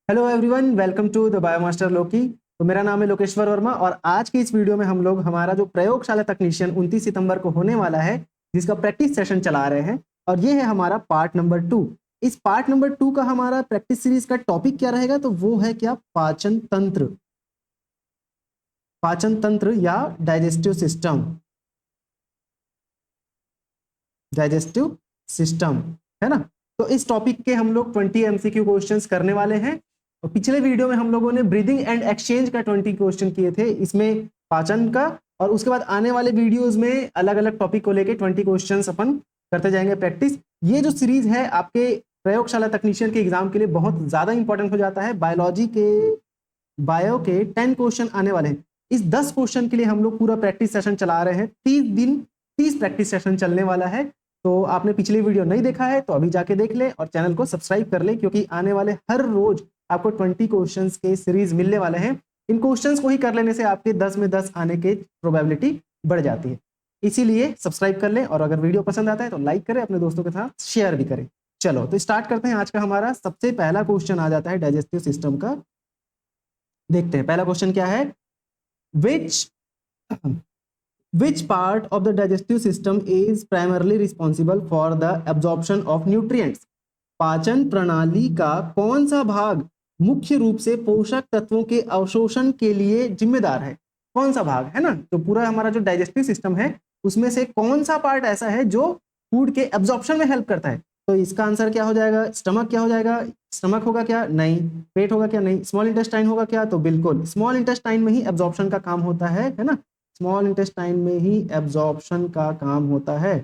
Hello everyone, welcome to the biomaster लोकी। तो मेरा नाम है लोकेश्वर वर्मा और आज की इस वीडियो में हम लोग हमारा जो प्रयोगशाला तकनीशियन 29 सितंबर को होने वाला है, जिसका प्रैक्टिस सेशन चला रहे हैं, और ये है हमारा पार्ट नंबर 2। इस पार्ट नंबर 2 का हमारा प्रैक्टिस सीरीज का टॉपिक क्या रहेगा? तो वो है क्या? पाचन तंत्र, पाचन तंत्र या डाइजेस्टिव सिस्टम, डाइजेस्टिव सिस्टम, है ना। तो इस टॉपिक के हम लोग 20 एमसीक्यू क्वेश्चंस करने वाले हैं। और पिछले वीडियो में हम लोगों ने ब्रीदिंग एंड एक्सचेंज का 20 क्वेश्चन किए थे, इसमें पाचन का, और उसके बाद आने वाले वीडियोस में अलग अलग टॉपिक को लेके 20 क्वेश्चंस अपन करते जाएंगे प्रैक्टिस। ये जो सीरीज है आपके प्रयोगशाला तकनीशियन के एग्जाम के लिए बहुत ज्यादा इंपॉर्टेंट हो जाता है। बायो के 10 क्वेश्चन आने वाले हैं। इस 10 क्वेश्चन के लिए हम लोग पूरा प्रैक्टिस सेशन चला रहे हैं। 30 दिन 30 प्रैक्टिस सेशन चलने वाला है। तो आपने पिछली वीडियो नहीं देखा है तो अभी जाके देख ले और चैनल को सब्सक्राइब कर ले, क्योंकि आने वाले हर रोज आपको 20 क्वेश्चंस के सीरीज मिलने वाले हैं। इन क्वेश्चंस को ही कर लेने से आपके 10 में 10 आने की प्रोबेबिलिटी बढ़ जाती है। इसीलिए सब्सक्राइब कर ले, और अगर वीडियो पसंद आता है तो लाइक करें, अपने दोस्तों के साथ शेयर भी करें। चलो तो स्टार्ट करते हैं। आज का हमारा सबसे पहला क्वेश्चन आ जाता है डाइजेस्टिव सिस्टम का। देखते हैं पहला क्वेश्चन क्या है। Which part of the digestive system is primarily responsible for the absorption of nutrients? पाचन प्रणाली का कौन सा भाग मुख्य रूप से पोषक तत्वों के अवशोषण के लिए जिम्मेदार है? कौन सा भाग है ना, तो पूरा हमारा जो डाइजेस्टिव सिस्टम है उसमें से कौन सा पार्ट ऐसा है जो फूड के एब्जॉर्प्शन में हेल्प करता है? तो इसका आंसर क्या हो जाएगा? स्टमक। क्या हो जाएगा? स्टमक होगा क्या? नहीं। पेट होगा क्या? नहीं। स्मॉल इंटेस्टाइन होगा क्या? तो बिल्कुल स्मॉल इंटेस्टाइन में ही एब्जॉर्प्शन का काम होता है ना। स्मॉल इंटेस्टाइन में ही एब्जॉर्प्शन का काम होता है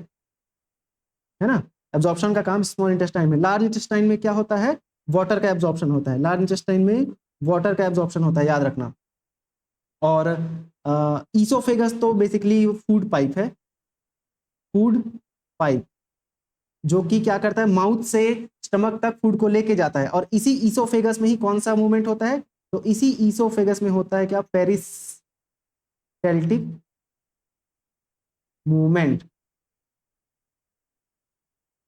ना। एब्जॉर्प्शन का काम स्मॉल इंटेस्टाइन में। लार्ज इंटेस्टाइन में क्या होता है? वाटर का एब्जॉर्प्शन होता है। लार्ज इंटेस्टाइन में वाटर का एब्जॉर्प्शन होता है, याद रखना। और ईसोफेगस तो बेसिकली फूड पाइप है, फूड पाइप, जो कि क्या करता है? माउथ से स्टमक तक फूड को लेके जाता है। और इसी ईसोफेगस में ही कौन सा मूवमेंट होता है? तो इसी ईसोफेगस में होता है क्या? Peristaltic movement.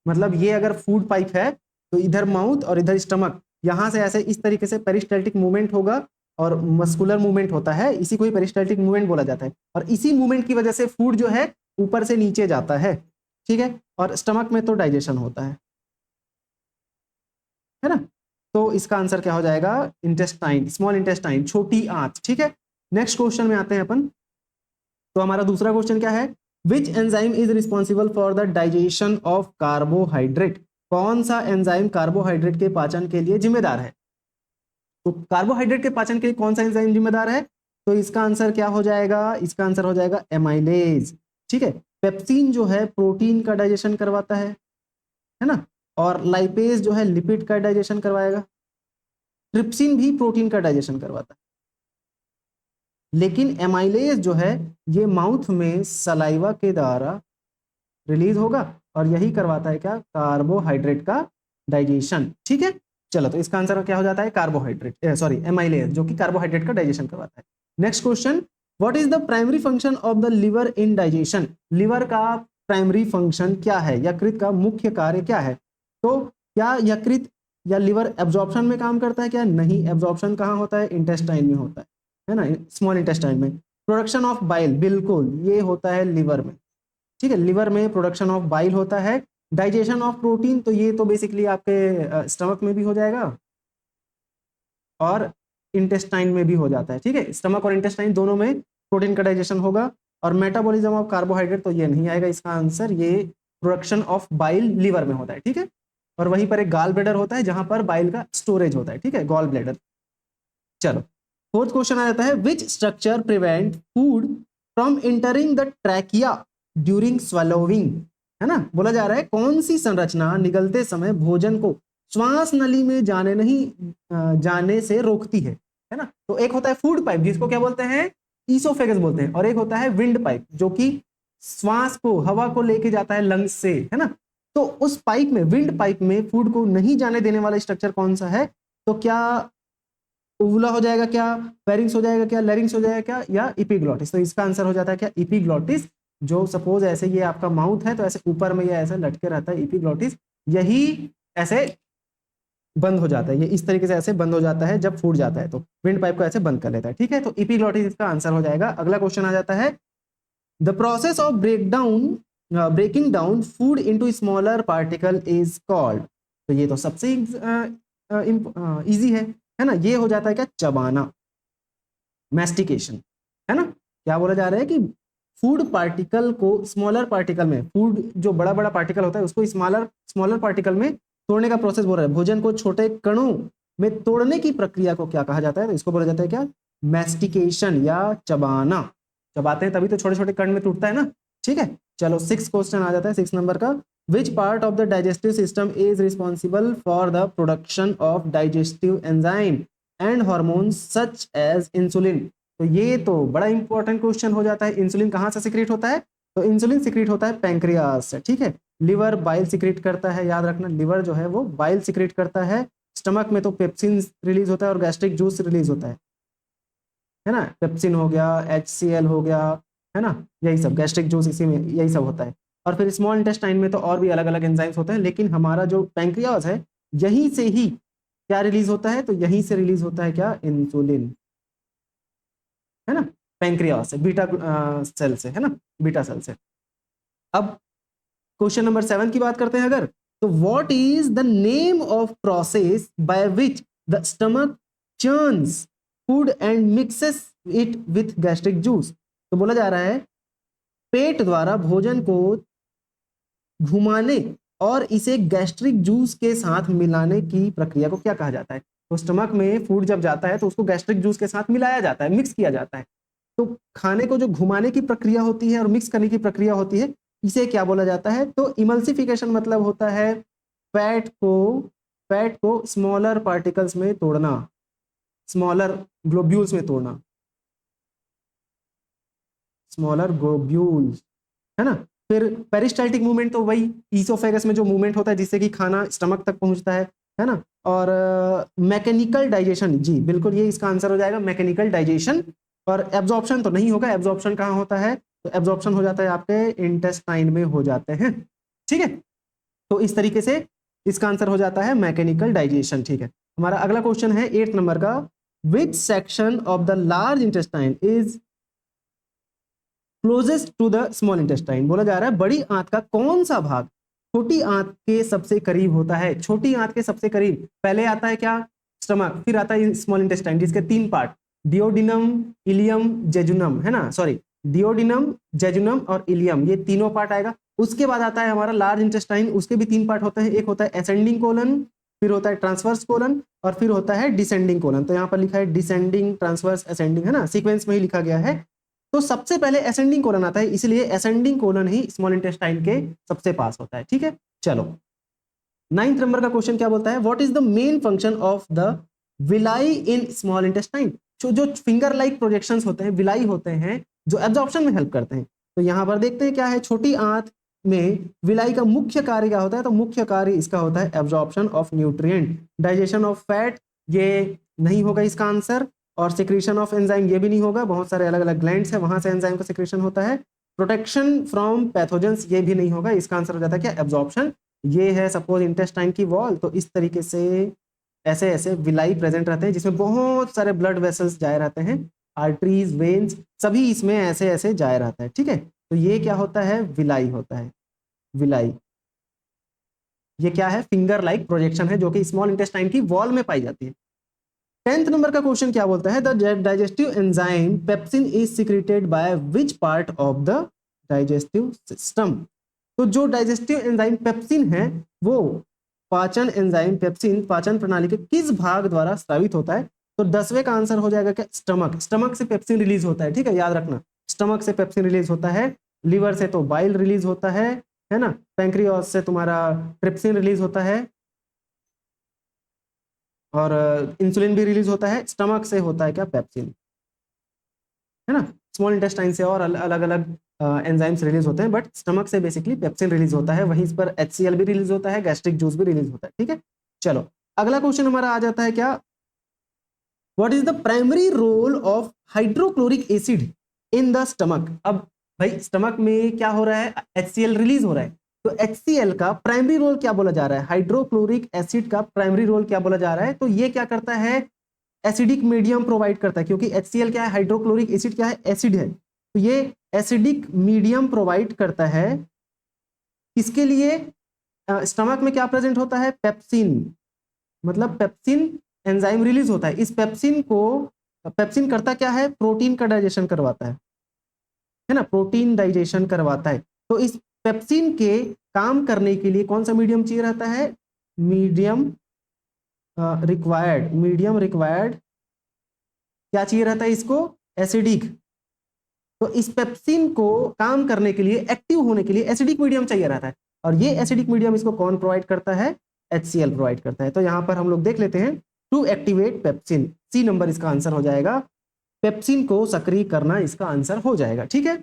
मतलब ये अगर फूड पाइप है तो इधर माउथ और इधर स्टमक, यहां से ऐसे इस तरीके से पेरिस्टैल्टिक मूवमेंट होगा और मस्कुलर मूवमेंट होता है। इसी को ही पेरिस्टैल्टिक मूवमेंट बोला जाता है। और इसी मूवमेंट की वजह से फूड जो है ऊपर से नीचे जाता है, ठीक है। और स्टमक में तो डाइजेशन होता है ना। तो इसका आंसर क्या हो जाएगा? इंटेस्टाइन, स्मॉल इंटेस्टाइन, छोटी आंत, ठीक है। नेक्स्ट क्वेश्चन में आते हैं अपन। तो हमारा दूसरा क्वेश्चन क्या है? Which enzyme is responsible for the digestion of carbohydrate? कौन सा एंजाइम कार्बोहाइड्रेट के पाचन के लिए जिम्मेदार है? तो कार्बोहाइड्रेट के पाचन के लिए कौन सा एंजाइम जिम्मेदार है? तो इसका आंसर क्या हो जाएगा? इसका आंसर हो जाएगा एमाइलेज, ठीक है। पेप्सिन जो है प्रोटीन का डाइजेशन करवाता है ना। और लाइपेज जो है लिपिड का डाइजेशन करवाएगा। ट्रिप्सिन भी प्रोटीन का डाइजेशन करवाता है, लेकिन एमाइलेज जो है ये माउथ में सलाइवा के द्वारा रिलीज होगा और यही करवाता है क्या? कार्बोहाइड्रेट का डाइजेशन, ठीक है। चलो तो इसका आंसर क्या हो जाता है? कार्बोहाइड्रेट, सॉरी एमाइलेज, जो कि कार्बोहाइड्रेट का डाइजेशन करवाता है। Next question, what is the primary function of the liver in digestion? Liver का प्राइमरी फंक्शन क्या है? यकृत का मुख्य कार्य क्या है? तो क्या यकृत या लिवर एब्जॉर्प्शन में काम करता है क्या? नहीं। एब्जॉर्प्शन कहाँ होता है? इंटेस्टाइन में होता है ना, स्मॉल इंटेस्टाइन में। प्रोडक्शन ऑफ बाइल, बिल्कुल ये होता है लिवर में, ठीक है। लिवर में प्रोडक्शन ऑफ बाइल होता है। डाइजेशन ऑफ प्रोटीन, तो ये तो बेसिकली आपके स्टमक में भी हो जाएगा और इंटेस्टाइन में भी हो जाता है, ठीक है। स्टमक और इंटेस्टाइन दोनों में प्रोटीन का डाइजेशन होगा। और मेटाबॉलिज्म ऑफ कार्बोहाइड्रेट, तो ये नहीं आएगा इसका आंसर। ये प्रोडक्शन ऑफ बाइल लिवर में होता है, ठीक है। और वहीं पर एक गॉल ब्लैडर होता है जहां पर बाइल का स्टोरेज होता है, ठीक है, गॉल ब्लैडर। चलो फोर्थ क्वेश्चन आ जाता है, which structure prevent food from entering the trachea during swallowing? है ना, बोला जा रहा है कौन सी संरचना निगलते समय भोजन को श्वास नली में जाने से रोकती है ना। तो एक होता है फूड पाइप, जिसको क्या बोलते हैं? ईसोफेगस बोलते हैं। और एक होता है विंड पाइप, जो कि श्वास को, हवा को लेके जाता है लंग्स से, है ना। तो उस पाइप में, विंड पाइप में फूड को नहीं जाने देने वाला स्ट्रक्चर कौन सा है? तो क्या उवुला हो जाएगा क्या? फेरिंग्स हो जाएगा क्या? लैरिंग्स हो जाएगा क्या? या इपिग्लॉटिस? तो इसका आंसर हो जाता है क्या? इपिग्लॉटिस। जो सपोज ऐसे ये आपका माउथ है तो ऐसे ऊपर में ये ऐसे लटके रहता है इपिग्लॉटिस, यही ऐसे बंद हो जाता है, ये इस तरीके से ऐसे बंद हो जाता है जब फूड जाता है, तो विंड पाइप को ऐसे बंद कर लेता है। ठीक है, तो इपीग्लॉटिस इसका आंसर हो जाएगा। अगला क्वेश्चन आ जाता है, the process of breaking down food into smaller particle is called. तो ये तो सबसे इजी है ना, ये हो जाता है क्या, चबाना, मैस्टिकेशन, है ना। क्या बोला जा रहा है कि फूड पार्टिकल को स्मॉलर पार्टिकल में, फूड जो बड़ा बड़ा पार्टिकल होता है उसको स्मॉलर पार्टिकल में तोड़ने का प्रोसेस बोल रहा है। भोजन को छोटे कणों में तोड़ने की प्रक्रिया को क्या कहा जाता है, तो इसको बोला जाता है क्या, मैस्टिकेशन या चबाना। चबाते हैं तभी तो छोटे छोटे कण में टूटता है ना। ठीक है, चलो 6 क्वेश्चन आ जाता है, 6 नंबर का। Which part of the digestive system is responsible for the production of digestive enzyme and hormones such as insulin. तो ये तो बड़ा इंपॉर्टेंट क्वेश्चन हो जाता है। इंसुलिन कहाँ से सिक्रेट होता है, तो इंसुलिन सिक्रेट होता है पैंक्रियास से। ठीक है, लिवर बाइल सिक्रेट करता है, याद रखना, लिवर जो है वो बाइल सिक्रेट करता है। स्टमक में तो पेप्सिन रिलीज होता है और गैस्ट्रिक जूस रिलीज होता है ना। पेप्सिन हो गया, HCl हो गया, है ना, यही सब गैस्ट्रिक जूस इसी में यही सब होता है। और फिर स्मॉल इंटेस्टाइन में तो और भी अलग अलग एंजाइम्स होते हैं, लेकिन हमारा जो पैंक्रियास है यहीं से ही क्या रिलीज होता है, तो यहीं से रिलीज होता है क्या, इंसुलिन, है ना, पैंक्रियास से, बीटा सेल से, है ना, बीटा सेल से। अब क्वेश्चन नंबर 7 की बात करते हैं अगर, तो what is the name of process by which the stomach churns food and mixes it with gastric juice. तो बोला जा रहा है पेट द्वारा भोजन को घुमाने और इसे गैस्ट्रिक जूस के साथ मिलाने की प्रक्रिया को क्या कहा जाता है। तो स्टमक में फूड जब जाता है तो उसको गैस्ट्रिक जूस के साथ मिलाया जाता है, मिक्स किया जाता है। तो खाने को जो घुमाने की प्रक्रिया होती है और मिक्स करने की प्रक्रिया होती है, इसे क्या बोला जाता है, तो इमल्सिफिकेशन मतलब होता है फैट को स्मॉलर पार्टिकल्स में तोड़ना, स्मॉलर ग्लोब्यूल्स में तोड़ना, स्मॉलर ग्लोब्यूल्स, है ना। फिर पेरिस्टाल्टिक मूवमेंट तो वही ईसोफेगस में जो मूवमेंट होता है जिससे कि खाना स्टमक तक पहुंचता है ना। और मैकेनिकल डाइजेशन, जी बिल्कुल ये इसका आंसर हो जाएगा, मैकेनिकल डाइजेशन। और एब्जॉर्प्शन तो नहीं होगा, एब्जॉर्प्शन कहाँ होता है, तो एब्जॉर्प्शन हो जाता है आपके इंटेस्टाइन में हो जाते हैं। ठीक है, तो इस तरीके से इसका आंसर हो जाता है मैकेनिकल डाइजेशन। ठीक है, हमारा अगला क्वेश्चन है 8 नंबर का, which section of the large intestine is closest to the small intestine. बोला जा रहा है बड़ी आंत का कौन सा भाग छोटी आंत के सबसे करीब होता है। छोटी आंत के सबसे करीब पहले आता है क्या, स्टमक, फिर आता है स्मॉल इंटेस्टाइन जिसके 3 पार्ट, डिओडिनम, इलियम, जेजुनम, है ना, सॉरी, डिओडिनम, जेजुनम और इलियम, ये तीनों पार्ट आएगा। उसके बाद आता है हमारा लार्ज इंटेस्टाइन, उसके भी 3 पार्ट होते हैं, एक होता है असेंडिंग कोलन, फिर होता है ट्रांसवर्स कोलन और फिर होता है डिसेंडिंग कोलन। तो यहाँ पर लिखा है डिसेंडिंग, ट्रांसवर्स, असेंडिंग, है ना, सीक्वेंस में ही लिखा गया है। तो सबसे पहले असेंडिंग कोलन आता है, इसलिए असेंडिंग कोलन ही स्मॉल इंटेस्टाइन के सबसे पास होता है। ठीक है, चलो 9th नंबर का क्वेश्चन क्या बोलता है, what is the main function of the villi in small intestine. जो फिंगर लाइक प्रोजेक्शंस होते हैं, विलाई होते हैं, जो एब्जॉर्प्शन में हेल्प करते हैं। तो यहाँ पर देखते हैं क्या है, छोटी आंत में विलाई का मुख्य कार्य क्या होता है, तो मुख्य कार्य इसका होता है absorption of nutrient, digestion of fat, ये नहीं होगा इसका आंसर, और सिक्रीशन ऑफ एंजाइम ये भी नहीं होगा, बहुत सारे अलग अलग ग्लैंड्स है वहां से एंजाइम का सिक्रीशन होता है। प्रोटेक्शन फ्रॉम पैथोजेंस ये भी नहीं होगा, इसका आंसर हो जाता है क्या, एब्जॉर्प्शन। ये है सपोज इंटेस्टाइन की वॉल, तो इस तरीके से ऐसे ऐसे विलाई प्रेजेंट रहते हैं जिसमें बहुत सारे ब्लड वेसल्स जाए रहते हैं, आर्टरीज, वेन्स, सभी इसमें ऐसे ऐसे जाए रहता है। ठीक है, तो ये क्या होता है, विलाई होता है, विलाई। ये क्या है, फिंगर लाइक प्रोजेक्शन है जो कि स्मॉल इंटेस्टाइन की वॉल में पाई जाती है। 10th नंबर का क्वेश्चन क्या बोलता है, the digestive enzyme pepsin is secreted by which part of the digestive system. तो जो डाइजेस्टिव एंजाइम पेप्सिन है वो पाचन एंजाइम पेप्सिन पाचन प्रणाली के किस भाग द्वारा स्रावित होता है। तो 10वें का आंसर हो जाएगा क्या, स्टमक। स्टमक से पेप्सिन रिलीज होता है, ठीक है, याद रखना, स्टमक से पेप्सिन रिलीज होता है। लिवर से तो बाइल रिलीज होता है ना। पैंक्रियास से तुम्हारा ट्रिप्सिन रिलीज होता है और इंसुलिन भी रिलीज होता है। स्टमक से होता है क्या, पेप्सिन, है ना। स्मॉल इंटेस्टाइन से और अलग अलग एंजाइम्स रिलीज होते हैं, बट स्टमक से बेसिकली पेप्सिन रिलीज होता है, वहीं पर HCl भी रिलीज होता है, गैस्ट्रिक जूस भी रिलीज होता है। ठीक है, चलो अगला क्वेश्चन हमारा आ जाता है क्या, what is the primary role of hydrochloric acid in the stomach. अब भाई स्टमक में क्या हो रहा है, HCl रिलीज हो रहा है, तो HCl का प्राइमरी रोल क्या बोला जा रहा है, हाइड्रोक्लोरिक एसिड का प्राइमरी रोल क्या बोला जा रहा है, तो ये क्या करता है, एसिडिक मीडियम प्रोवाइड करता है, क्योंकि HCl क्या है, हाइड्रोक्लोरिक एसिड क्या है, एसिड है, तो ये एसिडिक मीडियम प्रोवाइड करता है। इसके लिए स्टमक में क्या प्रेजेंट होता है, पेप्सिन, मतलब पेप्सिन एंजाइम रिलीज होता है। इस पेप्सिन करता क्या है, प्रोटीन का डाइजेशन करवाता है ना, प्रोटीन डाइजेशन करवाता है। तो इस पेप्सिन के काम करने के लिए कौन सा मीडियम चाहिए रहता है, मीडियम रिक्वायर्ड क्या चाहिए रहता है इसको, एसिडिक। तो इस पेप्सिन को काम करने के लिए, एक्टिव होने के लिए एसिडिक मीडियम चाहिए रहता है, और ये एसिडिक मीडियम इसको कौन प्रोवाइड करता है, HCl प्रोवाइड करता है। तो यहां पर हम लोग देख लेते हैं, to activate pepsin, C number इसका आंसर हो जाएगा, पेप्सिन को सक्रिय करना इसका आंसर हो जाएगा। ठीक है,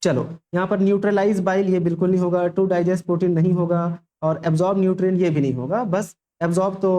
चलो यहाँ पर न्यूट्रलाइज बाइल ये बिल्कुल नहीं होगा, टू डाइजेस्ट प्रोटीन नहीं होगा, और एब्जॉर्ब न्यूट्रिएंट ये भी नहीं होगा, बस एब्जॉर्ब तो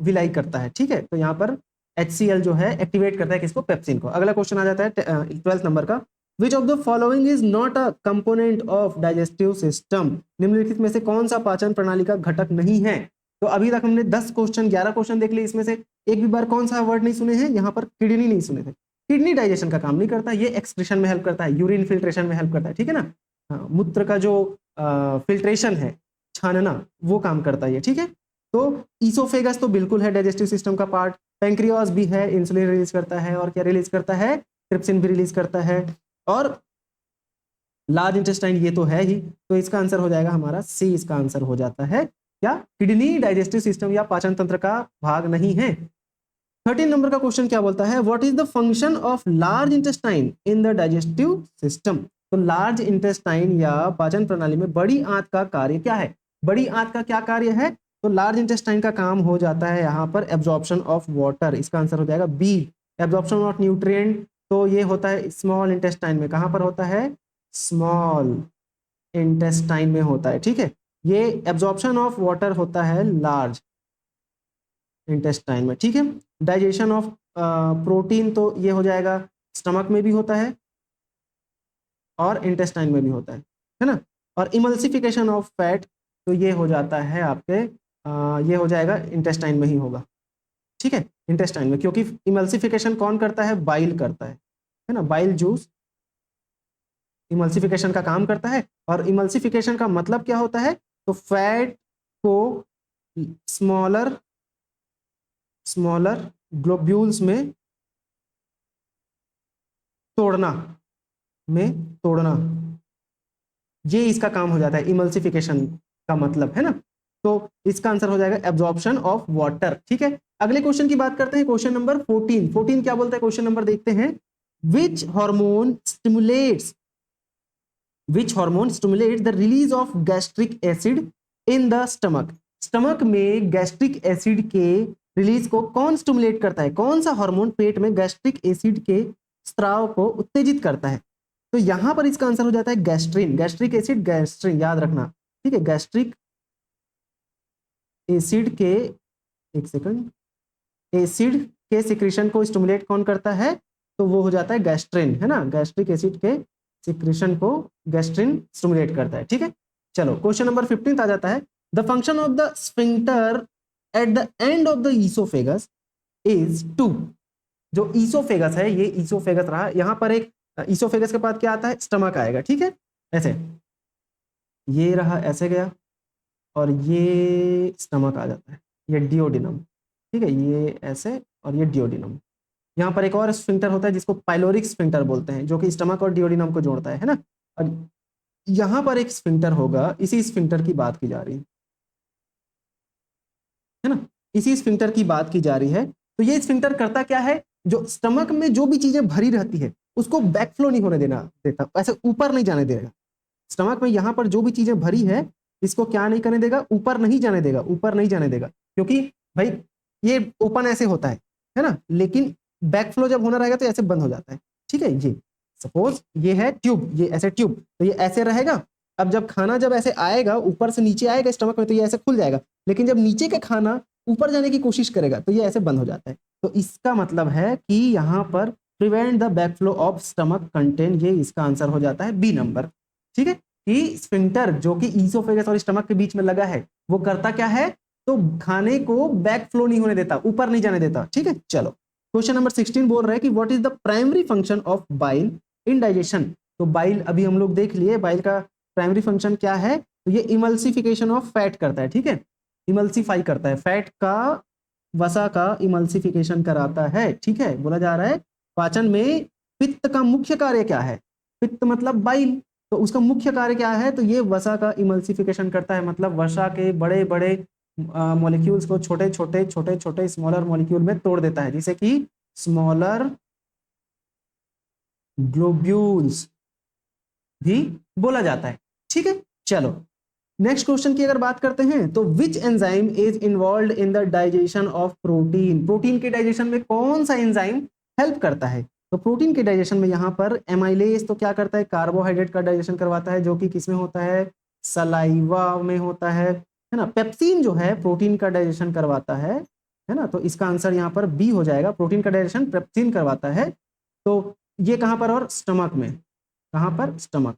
विलाई करता है। ठीक है, तो यहाँ पर HCl जो है एक्टिवेट करता है किसको, पेप्सिन को। अगला क्वेश्चन आ जाता है 12th नंबर का, which of the following is not a component of digestive system, निम्नलिखित में से कौन सा पाचन प्रणाली का घटक नहीं है। तो अभी तक हमने 11 क्वेश्चन देख लिए, इसमें से एक भी बार कौन सा वर्ड नहीं सुने हैं, यहाँ पर किडनी नहीं सुने थे। किडनी डाइजेशन का काम नहीं करता, ये एक्सक्रीशन में हेल्प करता है, यूरिन फिल्ट्रेशन में हेल्प करता है, ठीक है ना। हाँ, मूत्र का जो फिल्ट्रेशन है, छानना, वो काम करता है ये, ठीक है। तो ईसोफेगस तो बिल्कुल है डाइजेस्टिव सिस्टम का पार्ट, पैंक्रियास भी है, इंसुलिन रिलीज करता है, और क्या रिलीज करता है, ट्रिप्सिन भी रिलीज करता है, और लार्ज इंटेस्टाइन ये तो है ही। तो इसका आंसर हो जाएगा हमारा सी, इसका आंसर हो जाता है क्या, किडनी डाइजेस्टिव सिस्टम या पाचन तंत्र का भाग नहीं है। 13 नंबर का क्वेश्चन क्या बोलता है, what is the function of large intestine in the digestive system. तो लार्ज इंटेस्टाइन या पाचन प्रणाली में बड़ी आंत का कार्य क्या है, बड़ी आंत का क्या कार्य है, तो लार्ज इंटेस्टाइन का काम हो जाता है यहाँ पर एब्जॉर्प्शन ऑफ वाटर, इसका आंसर हो जाएगा बी, एब्जॉर्प्शन ऑफ न्यूट्रिएंट। तो ये होता है स्मॉल इंटेस्टाइन में, कहाँ पर होता है, स्मॉल इंटेस्टाइन में होता है, ठीक है। ये एब्जॉर्प्शन ऑफ वाटर होता है लार्ज इंटेस्टाइन में, ठीक है। डाइजेशन ऑफ प्रोटीन तो ये हो जाएगा स्टमक में भी होता है और इंटेस्टाइन में भी होता है ना। और इमल्सिफिकेशन ऑफ फैट तो ये हो जाता है आपके ये हो जाएगा इंटेस्टाइन में ही होगा, ठीक है, इंटेस्टाइन में, क्योंकि इमल्सिफिकेशन कौन करता है, बाइल करता है ना, बाइल जूस इमल्सिफिकेशन का काम करता है। और इमल्सिफिकेशन का मतलब क्या होता है, तो फैट को स्मॉलर ग्लोब्यूल्स में तोड़ना, ये इसका काम हो जाता है, इमल्सिफिकेशन का मतलब, है ना। तो इसका आंसर हो जाएगा एब्जॉर्प्शन ऑफ वाटर, ठीक है। अगले क्वेश्चन की बात करते हैं, क्वेश्चन नंबर 14 क्या बोलता है, क्वेश्चन नंबर देखते हैं, which hormone stimulates the release of gastric acid in the stomach. Stomach में गैस्ट्रिक एसिड के रिलीज को कौन स्टिमुलेट करता है, कौन सा हार्मोन पेट में गैस्ट्रिक एसिड के स्त्राव को उत्तेजित करता है। तो यहां पर इसका आंसर हो जाता है गैस्ट्रिन, गैस्ट्रिक एसिड, गैस्ट्रिन याद रखना, ठीक है। गैस्ट्रिक एसिड के, एक सेकंड, एसिड के सिक्रीशन को स्टिमुलेट कौन करता है, तो वो हो जाता है गैस्ट्रिन, है ना। गैस्ट्रिक एसिड के सिक्रीशन को गैस्ट्रिन स्टिमुलेट करता है, ठीक है। चलो क्वेश्चन नंबर 15 आ जाता है, the function of the sphincter at the end of the oesophagus is to. जो ईसोफेगस है, ये ईसोफेगस रहा, यहां पर एक ईसोफेगस के बाद क्या आता है, स्टमक आएगा, ठीक है। ऐसे ये रहा, ऐसे गया, और ये स्टमक आ जाता है, ये डियोडिनम, ठीक है, ये ऐसे और ये डियोडिनम। यहाँ पर एक और स्फिंक्टर होता है जिसको पाइलोरिक स्फिंक्टर बोलते हैं, जो कि स्टमक और डियोडिनम को जोड़ता है ना। और यहाँ पर एक स्फिंक्टर होगा, इसी स्फिंक्टर की बात की जा रही है ना, इसी स्फिंक्टर की बात की जा रही है। तो ये स्फिंक्टर करता क्या है, जो स्टमक में जो भी चीजें भरी रहती है उसको बैकफ्लो नहीं होने देता, ऐसे ऊपर नहीं जाने देगा। स्टमक में यहाँ पर जो भी चीजें भरी है इसको क्या नहीं करने देगा, ऊपर नहीं जाने देगा, क्योंकि भाई ये ओपन ऐसे होता है ना, लेकिन बैकफ्लो जब होना रहेगा तो ऐसे बंद हो जाता है, ठीक है। ये सपोज ये है ट्यूब, ये ऐसे ट्यूब, तो ये ऐसे रहेगा। अब जब खाना जब ऐसे आएगा, ऊपर से नीचे आएगा स्टमक में, तो ये ऐसे खुल जाएगा, लेकिन जब नीचे का खाना ऊपर जाने की कोशिश करेगा तो ये ऐसे बंद हो जाता है। तो इसका मतलब है कि यहाँ पर prevent the backflow of stomach content, ये इसका आंसर हो जाता है बी नंबर, ठीक है। कि स्फिंक्टर जो कि ईसोफेगस और स्टमक के बीच में लगा है वो करता क्या है, तो खाने को बैक फ्लो नहीं होने देता, ऊपर नहीं जाने देता। ठीक है, चलो क्वेश्चन नंबर 16 बोल रहा है कि what is the primary function of bile in digestion. तो बाइल अभी हम लोग देख लिए, बाइल का प्राइमरी फंक्शन क्या है, तो ये इमल्सिफिकेशन ऑफ फैट करता है। ठीक है, इमल्सिफाई करता है, फैट का वसा का इमल्सिफिकेशन कराता है। ठीक है, बोला जा रहा है पाचन में पित्त का मुख्य कार्य क्या है, पित्त मतलब बाइल, तो उसका मुख्य कार्य क्या है, तो ये वसा का इमल्सिफिकेशन करता है, मतलब वसा के बड़े बड़े मॉलिक्यूल्स को छोटे छोटे स्मॉलर मॉलिक्यूल में तोड़ देता है, जिसे कि स्मॉलर ग्लोब्यूल्स भी बोला जाता है। ठीक है, चलो नेक्स्ट क्वेश्चन की अगर बात करते हैं तो which enzyme is involve in the digestion of protein. Protein के डाइजेशन में कौन सा एंजाइम हेल्प करता है, तो प्रोटीन के डाइजेशन में यहाँ पर एमाइलेज तो क्या करता है, कार्बोहाइड्रेट का डाइजेशन करवाता है, जो कि किसमें होता है, सलाइवा में होता है ना। पेप्सिन जो है प्रोटीन का डाइजेशन करवाता है ना, तो इसका आंसर यहाँ पर बी हो जाएगा, प्रोटीन का डाइजेशन पेप्सिन करवाता है। तो ये कहाँ पर, और स्टमक में, कहाँ पर, स्टमक।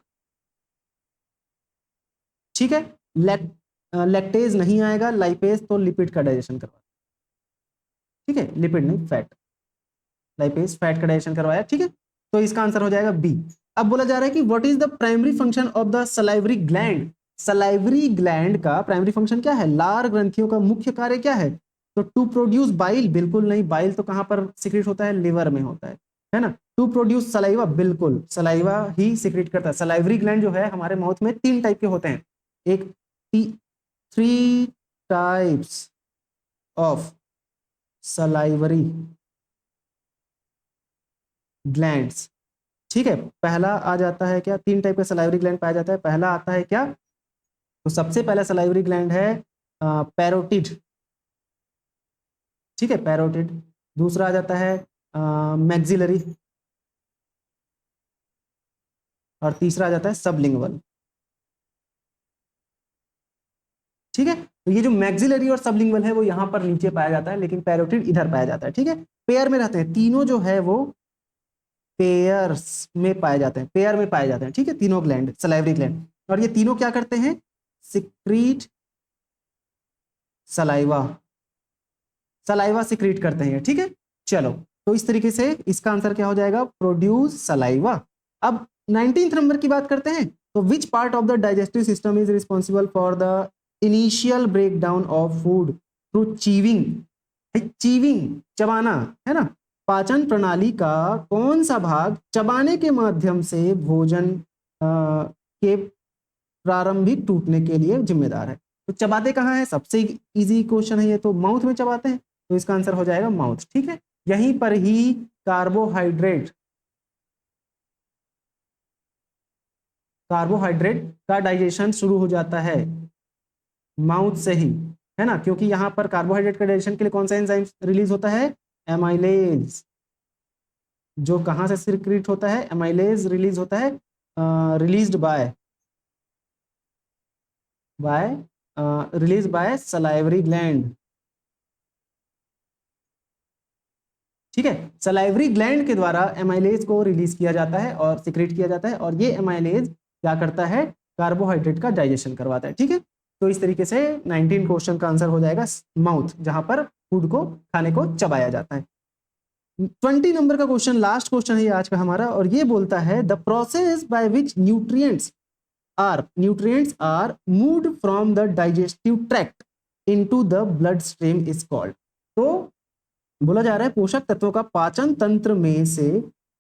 ठीक है, लैक्टेज नहीं आएगा, लाइपेज तो लिपिड का डाइजेशन करवाया। ठीक है, लिपिड नहीं, फैट, लाइपेज फैट का डाइजेशन करवाया। ठीक है, तो इसका आंसर हो जाएगा बी। अब बोला जा रहा है कि what is the primary function of the salivary gland. Salivary gland का प्राइमरी फंक्शन क्या है, लार ग्रंथियों का मुख्य कार्य क्या है, तो टू प्रोड्यूस बाइल, बिल्कुल नहीं, बाइल तो कहां पर सिक्रेट होता है, लिवर में होता है ना। टू प्रोड्यूस सलाइवा, बिल्कुल सलाइवा ही सिक्रेट करता है। सलाइवरी ग्लैंड जो है हमारे माउथ में 3 टाइप के होते हैं, एक 3 टाइप्स ऑफ सलाइवरी ग्लैंड्स। ठीक है, पहला आ जाता है क्या, 3 टाइप का सलाइवरी ग्लैंड पाया जाता है। पहला आता है क्या, तो सबसे पहला सलाइवरी ग्लैंड है पैरोटिड। ठीक है, पैरोटिड। दूसरा आ जाता है मैक्सिलरी, और तीसरा आ जाता है सबलिंगुअल। ठीक है, तो ये जो मैक्सिलरी और सबलिंगुअल है वो यहाँ पर नीचे पाया जाता है, लेकिन पैरोटिड इधर पाया जाता है। ठीक है, पेयर में रहते हैं तीनों, जो है वो पेयर्स में पाए जाते हैं, पेयर में पाए जाते हैं। ठीक है, तीनों ग्लैंड, सलाइवरी ग्लैंड, और ये तीनों क्या करते हैं, सिक्रीट सलाइवा, सलाइवा सिक्रीट करते हैं। ठीक है, चलो तो इस तरीके से इसका आंसर क्या हो जाएगा, प्रोड्यूस सलाइवा। अब 19th नंबर की बात करते हैं, तो which part of the digestive system is responsible for the initial break down of food through chewing. Chewing चबाना है ना, पाचन प्रणाली का कौन सा भाग चबाने के माध्यम से भोजन के प्रारंभिक टूटने के लिए जिम्मेदार है। तो चबाते कहाँ है, सबसे इजी क्वेश्चन है ये, तो माउथ में चबाते हैं, तो इसका आंसर हो जाएगा माउथ। ठीक है, यहीं पर ही कार्बोहाइड्रेट का डाइजेशन शुरू हो जाता है, माउथ से ही, है ना, क्योंकि यहां पर कार्बोहाइड्रेट का डाइजेशन के लिए कौन सा एंजाइम रिलीज होता है, एमाइलेज। जो कहां से सिक्रीट होता है, एमाइलेज रिलीज होता है, रिलीज्ड बाय सलाइवरी ग्लैंड। ठीक है, सलाइवरी ग्लैंड के द्वारा एमाइलेज को रिलीज किया जाता है और सिक्रेट किया जाता है, और ये एमाइलेज क्या करता है, कार्बोहाइड्रेट का डाइजेशन करवाता है। ठीक है, तो इस तरीके से 19 क्वेश्चन का आंसर हो जाएगा माउथ, जहां पर फूड को, खाने को चबाया जाता है। 20 नंबर का क्वेश्चन, लास्ट क्वेश्चन है ये आज का हमारा, और ये बोलता है the process by which nutrients are moved from the digestive tract into the blood stream is called. तो बोला जा रहा है पोषक तत्वों का पाचन तंत्र में से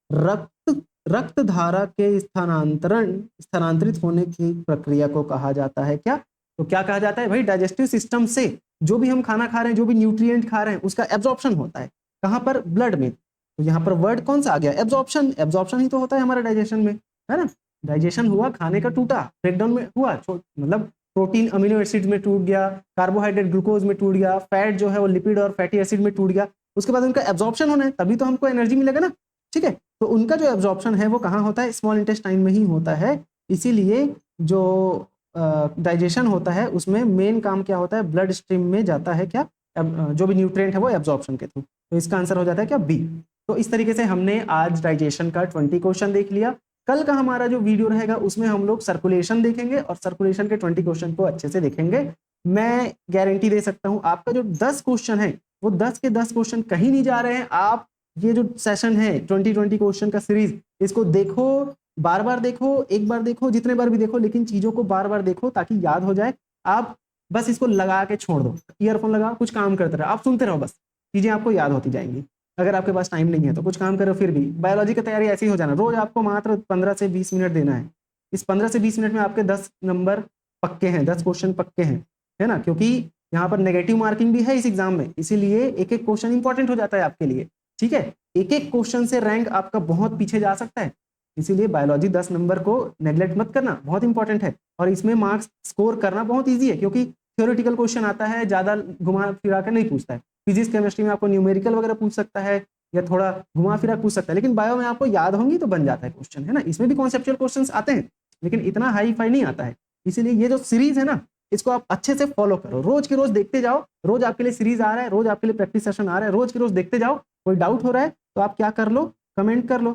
रक्त धारा के स्थानांतरित होने की प्रक्रिया को कहा जाता है क्या, तो क्या कहा जाता है भाई, डाइजेस्टिव सिस्टम से जो भी हम खाना खा रहे हैं, जो भी न्यूट्रिएंट खा रहे हैं, उसका एब्जॉर्प्शन होता है कहां पर, ब्लड में। तो यहाँ पर वर्ड कौन सा आ गया, एब्जॉर्प्शन। एब्जॉर्प्शन ही तो होता है हमारे डाइजेशन में, है ना, डाइजेशन हुआ, खाने का टूटा, ब्रेकडाउन में हुआ, मतलब प्रोटीन अमीनो एसिड में टूट गया, कार्बोहाइड्रेट ग्लूकोज में टूट गया, फैट जो है वो लिपिड और फैटी एसिड में टूट गया, उसके बाद उनका एब्जॉर्प्शन होना है, तभी तो हमको एनर्जी मिलेगा ना। ठीक है, तो उनका जो एब्जॉर्प्शन है वो कहाँ होता है, स्मॉल इंटेस्टाइन में ही होता है। इसीलिए जो डाइजेशन होता है उसमें मेन काम क्या होता है, ब्लड स्ट्रीम में जाता है क्या, जो भी न्यूट्रिएंट है वो एब्जॉर्प्शन के थ्रू। तो इसका आंसर हो जाता है क्या, बी। तो इस तरीके से हमने आज डाइजेशन का 20 क्वेश्चन देख लिया। कल का हमारा जो वीडियो रहेगा उसमें हम लोग सर्कुलेशन देखेंगे और सर्कुलेशन के 20 क्वेश्चन को अच्छे से देखेंगे। मैं गारंटी दे सकता हूं आपका जो 10 क्वेश्चन है वो 10 के 10 क्वेश्चन कहीं नहीं जा रहे हैं। आप ये जो सेशन है 20 क्वेश्चन का सीरीज, इसको देखो, बार बार देखो, एक बार देखो, जितने बार भी देखो, लेकिन चीजों को बार बार देखो ताकि याद हो जाए। आप बस इसको लगा के छोड़ दो, ईयरफोन लगाओ, कुछ काम करते रहो, आप सुनते रहो, बस चीजें आपको याद होती जाएंगी। अगर आपके पास टाइम नहीं है तो कुछ काम करो। फिर भी बायोलॉजी की तैयारी ऐसी हो जाना, रोज आपको मात्र 15 से 20 मिनट देना है। इस 15 से 20 मिनट में आपके 10 नंबर पक्के हैं, 10 क्वेश्चन पक्के हैं, है ना, क्योंकि यहाँ पर नेगेटिव मार्किंग भी है इस एग्जाम में, इसीलिए एक एक क्वेश्चन इंपॉर्टेंट हो जाता है आपके लिए। ठीक है, एक एक क्वेश्चन से रैंक आपका बहुत पीछे जा सकता है, इसीलिए बायोलॉजी 10 नंबर को नेग्लेक्ट मत करना, बहुत इंपॉर्टेंट है। और इसमें मार्क्स स्कोर करना बहुत ईजी है, क्योंकि थ्योरेटिकल क्वेश्चन आता है, ज्यादा घुमा फिरा कर नहीं पूछता है। फिजिक्स केमिस्ट्री में आपको न्यूमेरिकल वगैरह पूछ सकता है या थोड़ा घुमा फिरा पूछ सकता है, लेकिन बायो में आपको याद होंगी तो बन जाता है क्वेश्चन, है ना। इसमें भी कॉन्सेप्चुअल क्वेश्चंस आते हैं लेकिन इतना हाई फाई नहीं आता है। इसीलिए ये जो सीरीज है ना, इसको आप अच्छे से फॉलो करो, रोज के रोज देखते जाओ। रोज आपके लिए सीरीज आ रहा है, रोज आपके लिए प्रैक्टिस सेशन आ रहा है, रोज के रोज देखते जाओ। कोई डाउट हो रहा है तो आप क्या कर लो, कमेंट कर लो,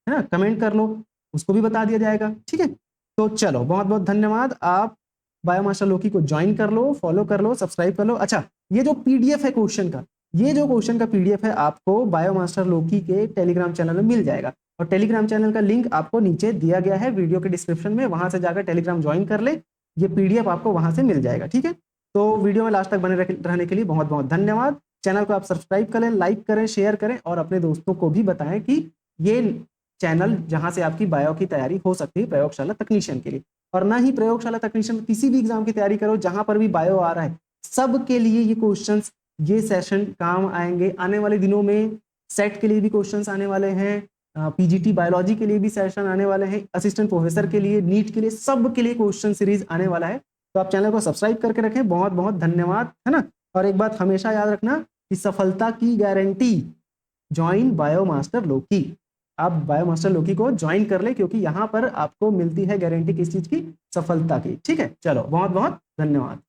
है ना, कमेंट कर लो, उसको भी बता दिया जाएगा। ठीक है, तो चलो बहुत बहुत धन्यवाद। आप बायोमास्टर लोकी को ज्वाइन कर लो, फॉलो कर लो, सब्सक्राइब कर लो। अच्छा, ये जो पीडीएफ है क्वेश्चन का, ये जो क्वेश्चन का पीडीएफ है आपको बायोमास्टर लोकी के टेलीग्राम चैनल में मिल जाएगा, और टेलीग्राम चैनल का लिंक आपको नीचे दिया गया है वीडियो के डिस्क्रिप्शन में, वहां से जाकर टेलीग्राम ज्वाइन कर ले, ये पीडीएफ आपको वहां से मिल जाएगा। ठीक है, तो वीडियो में लास्ट तक बने रहने के लिए बहुत बहुत धन्यवाद। चैनल को आप सब्सक्राइब करें, लाइक करें, शेयर करें, और अपने दोस्तों को भी बताएं कि ये चैनल जहां से आपकी बायो की तैयारी हो सकती है प्रयोगशाला तकनीशियन के लिए। और ना ही प्रयोगशाला तकनीशियन, किसी भी एग्जाम की तैयारी करो जहां पर भी बायो आ रहा है, सब के लिए ये क्वेश्चंस, ये सेशन काम आएंगे। आने वाले दिनों में सेट के लिए भी क्वेश्चंस आने वाले हैं, पीजीटी बायोलॉजी के लिए भी सेशन आने वाले हैं, असिस्टेंट प्रोफेसर के लिए, नीट के लिए, सब के लिए क्वेश्चन सीरीज आने वाला है। तो आप चैनल को सब्सक्राइब करके रखें। बहुत बहुत धन्यवाद, है ना। और एक बात हमेशा याद रखना कि सफलता की गारंटी, ज्वाइन बायोमास्टर लोकी। आप बायोमास्टर लोकी को ज्वाइन कर ले, क्योंकि यहाँ पर आपको मिलती है गारंटी किस चीज की, सफलता की। ठीक है, चलो बहुत बहुत धन्यवाद।